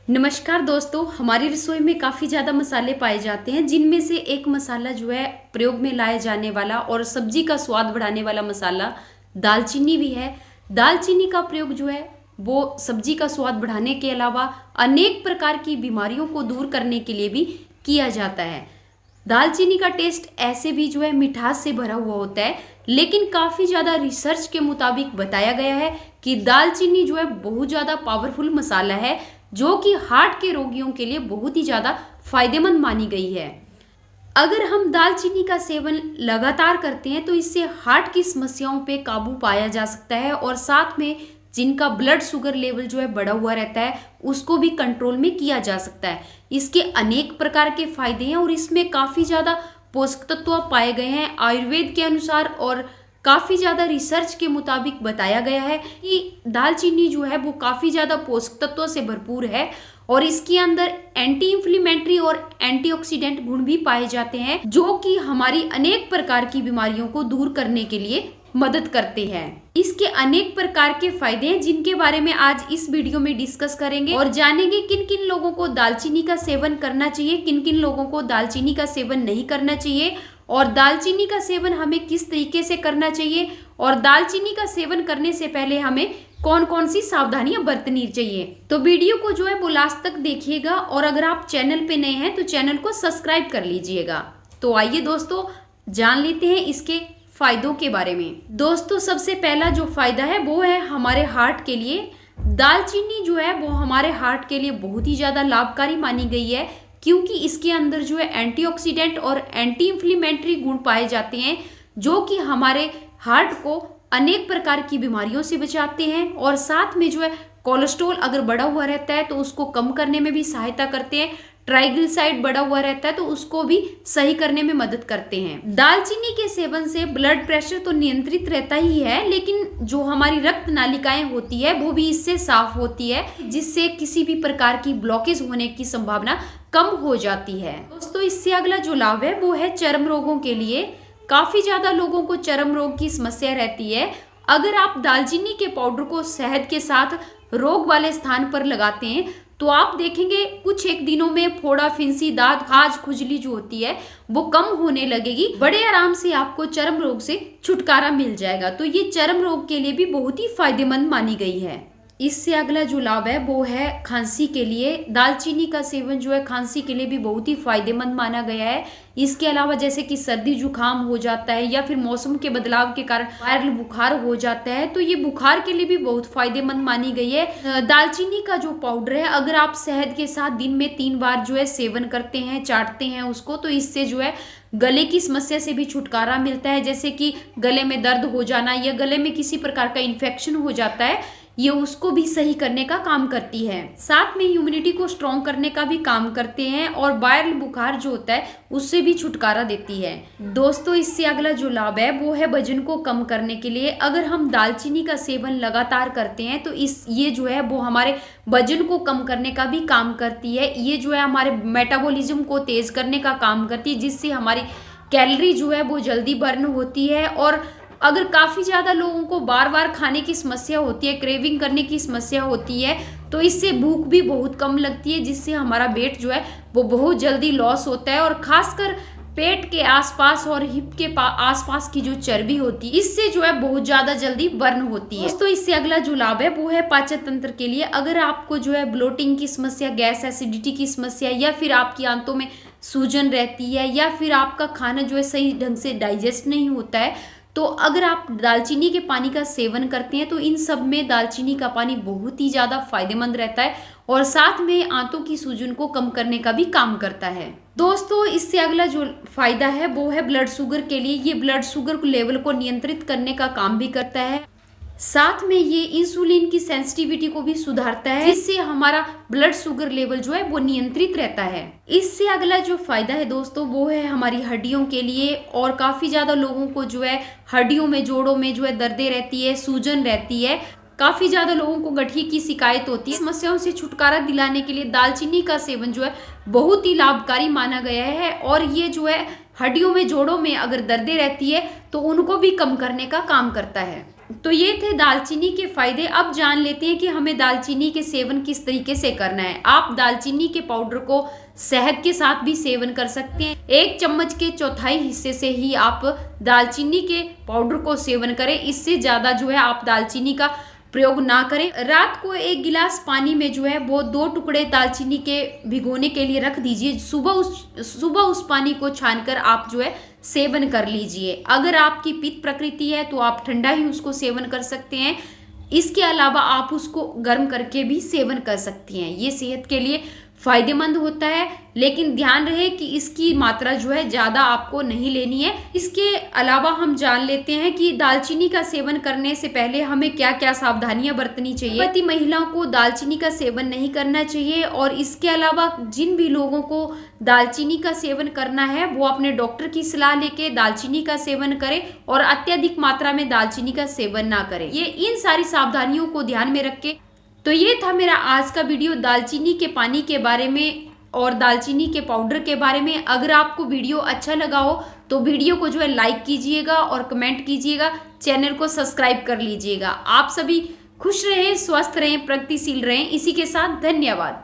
नमस्कार दोस्तों, हमारी रसोई में काफ़ी ज़्यादा मसाले पाए जाते हैं, जिनमें से एक मसाला जो है प्रयोग में लाया जाने वाला और सब्जी का स्वाद बढ़ाने वाला मसाला दालचीनी भी है। दालचीनी का प्रयोग जो है वो सब्जी का स्वाद बढ़ाने के अलावा अनेक प्रकार की बीमारियों को दूर करने के लिए भी किया जाता है। दालचीनी का टेस्ट ऐसे भी जो है मिठास से भरा हुआ होता है, लेकिन काफ़ी ज़्यादा रिसर्च के मुताबिक बताया गया है कि दालचीनी जो है बहुत ज़्यादा पावरफुल मसाला है, जो कि हार्ट के रोगियों के लिए बहुत ही ज़्यादा फायदेमंद मानी गई है। अगर हम दालचीनी का सेवन लगातार करते हैं तो इससे हार्ट की समस्याओं पे काबू पाया जा सकता है और साथ में जिनका ब्लड शुगर लेवल जो है बढ़ा हुआ रहता है उसको भी कंट्रोल में किया जा सकता है। इसके अनेक प्रकार के फायदे हैं और इसमें काफ़ी ज़्यादा पोषक तत्व पाए गए हैं आयुर्वेद के अनुसार, और काफ़ी ज़्यादा रिसर्च के मुताबिक बताया गया है कि दालचीनी जो है वो काफ़ी ज़्यादा पोषक तत्वों से भरपूर है और इसके अंदर एंटी इंफ्लेमेटरी और एंटीऑक्सीडेंट गुण भी पाए जाते हैं, जो कि हमारी अनेक प्रकार की बीमारियों को दूर करने के लिए मदद करते हैं। इसके अनेक प्रकार के फायदे हैं जिनके बारे में आज इस वीडियो में डिस्कस करेंगे और जानेंगे किन किन लोगों को दालचीनी का सेवन करना चाहिए, किन किन लोगों को दालचीनी का सेवन नहीं करना चाहिए और दालचीनी का सेवन हमें किस तरीके से करना चाहिए और दालचीनी का सेवन करने से पहले हमें कौन कौन सी सावधानियां बरतनी चाहिए। तो वीडियो को जो है वो लास्ट तक देखिएगा और अगर आप चैनल पे नए हैं तो चैनल को सब्सक्राइब कर लीजिएगा। तो आइए दोस्तों जान लेते हैं इसके फायदों के बारे में। दोस्तों सबसे पहला जो फायदा है वो है हमारे हार्ट के लिए। दालचीनी जो है वो हमारे हार्ट के लिए बहुत ही ज़्यादा लाभकारी मानी गई है, क्योंकि इसके अंदर जो है एंटीऑक्सीडेंट और एंटी इंफ्लेमेटरी गुण पाए जाते हैं, जो कि हमारे हार्ट को अनेक प्रकार की बीमारियों से बचाते हैं और साथ में जो है कोलेस्ट्रॉल अगर बढ़ा हुआ रहता है तो उसको कम करने में भी सहायता करते हैं। ट्राइग्लिसराइड बढ़ा हुआ रहता है तो उसको भी सही करने में मदद करते हैं। दालचीनी के सेवन से ब्लड प्रेशर तो नियंत्रित रहता ही है, लेकिन जो हमारी रक्त नालिकाएं होती है वो भी इससे साफ होती है, जिससे किसी भी प्रकार की ब्लॉकेज होने की संभावना कम हो जाती है। दोस्तों इससे अगला जो लाभ है वो है चर्म रोगों के लिए। काफी ज्यादा लोगों को चर्म रोग की समस्या रहती है। अगर आप दालचीनी के पाउडर को शहद के साथ रोग वाले स्थान पर लगाते हैं तो आप देखेंगे कुछ एक दिनों में फोड़ा, फिंसी, दांत, खाज, खुजली जो होती है वो कम होने लगेगी। बड़े आराम से आपको चर्म रोग से छुटकारा मिल जाएगा। तो ये चर्म रोग के लिए भी बहुत ही फायदेमंद मानी गई है। इससे अगला जो लाभ है वो है खांसी के लिए। दालचीनी का सेवन जो है खांसी के लिए भी बहुत ही फायदेमंद माना गया है। इसके अलावा जैसे कि सर्दी जुकाम हो जाता है या फिर मौसम के बदलाव के कारण वायरल बुखार हो जाता है तो ये बुखार के लिए भी बहुत फायदेमंद मानी गई है। दालचीनी का जो पाउडर है अगर आप शहद के साथ दिन में 3 बार जो है सेवन करते हैं, चाटते हैं उसको, तो इससे जो है गले की समस्या से भी छुटकारा मिलता है। जैसे कि गले में दर्द हो जाना या गले में किसी प्रकार का इन्फेक्शन हो जाता है, ये उसको भी सही करने का काम करती है। साथ में इम्यूनिटी को स्ट्रॉन्ग करने का भी काम करते हैं और वायरल बुखार जो होता है उससे भी छुटकारा देती है। दोस्तों इससे अगला जो लाभ है वो है वजन को कम करने के लिए। अगर हम दालचीनी का सेवन लगातार करते हैं तो ये जो है वो हमारे वजन को कम करने का भी काम करती है। ये जो है हमारे मेटाबॉलिज्म को तेज करने का काम करती है, जिससे हमारी कैलोरी जो है वो जल्दी बर्न होती है। और अगर काफ़ी ज़्यादा लोगों को बार बार खाने की समस्या होती है, क्रेविंग करने की समस्या होती है, तो इससे भूख भी बहुत कम लगती है, जिससे हमारा वेट जो है वो बहुत जल्दी लॉस होता है। और खासकर पेट के आसपास और हिप के आसपास की जो चर्बी होती है इससे जो है बहुत ज़्यादा जल्दी बर्न होती है। तो इससे अगला जो लाभ है वो है पाचन तंत्र के लिए। अगर आपको जो है ब्लोटिंग की समस्या, गैस एसिडिटी की समस्या या फिर आपकी आंतों में सूजन रहती है या फिर आपका खाना जो है सही ढंग से डाइजेस्ट नहीं होता है, तो अगर आप दालचीनी के पानी का सेवन करते हैं तो इन सब में दालचीनी का पानी बहुत ही ज़्यादा फायदेमंद रहता है और साथ में आंतों की सूजन को कम करने का भी काम करता है। दोस्तों इससे अगला जो फायदा है वो है ब्लड शुगर के लिए। ये ब्लड शुगर लेवल को नियंत्रित करने का काम भी करता है। साथ में ये इंसुलिन की सेंसिटिविटी को भी सुधारता है, जिससे हमारा ब्लड शुगर लेवल जो है वो नियंत्रित रहता है। इससे अगला जो फायदा है दोस्तों वो है हमारी हड्डियों के लिए। और काफी ज्यादा लोगों को जो है हड्डियों में, जोड़ों में जो है दर्दें रहती है, सूजन रहती है। काफी ज्यादा लोगों को गठिए की शिकायत होती है। समस्याओं से छुटकारा दिलाने के लिए दालचीनी का सेवन जो है बहुत ही लाभकारी माना गया है और ये जो है हड्डियों में, जोड़ों में अगर दर्दें रहती है तो उनको भी कम करने का काम करता है। तो ये थे दालचीनी के फायदे। अब जान लेते हैं कि हमें दालचीनी के सेवन किस तरीके से करना है। आप दालचीनी के पाउडर को शहद के साथ भी सेवन कर सकते हैं। 1 चम्मच के चौथाई हिस्से से ही आप दालचीनी के पाउडर को सेवन करें। इससे ज्यादा जो है आप दालचीनी का प्रयोग ना करें। रात को 1 गिलास पानी में जो है वो 2 टुकड़े दालचीनी के भिगोने के लिए रख दीजिए। सुबह उस पानी को छानकर आप जो है सेवन कर लीजिए। अगर आपकी पित्त प्रकृति है तो आप ठंडा ही उसको सेवन कर सकते हैं। इसके अलावा आप उसको गर्म करके भी सेवन कर सकती हैं। ये सेहत के लिए फायदेमंद होता है, लेकिन ध्यान रहे कि इसकी मात्रा जो है ज़्यादा आपको नहीं लेनी है। इसके अलावा हम जान लेते हैं कि दालचीनी का सेवन करने से पहले हमें क्या क्या सावधानियां बरतनी चाहिए। गर्भवती महिलाओं को दालचीनी का सेवन नहीं करना चाहिए, और इसके अलावा जिन भी लोगों को दालचीनी का सेवन करना है वो अपने डॉक्टर की सलाह लेके दालचीनी का सेवन करें और अत्यधिक मात्रा में दालचीनी का सेवन ना करें। ये इन सारी सावधानियों को ध्यान में रख के। तो ये था मेरा आज का वीडियो दालचीनी के पानी के बारे में और दालचीनी के पाउडर के बारे में। अगर आपको वीडियो अच्छा लगा हो तो वीडियो को जो है लाइक कीजिएगा और कमेंट कीजिएगा, चैनल को सब्सक्राइब कर लीजिएगा। आप सभी खुश रहें, स्वस्थ रहें, प्रगतिशील रहें। इसी के साथ धन्यवाद।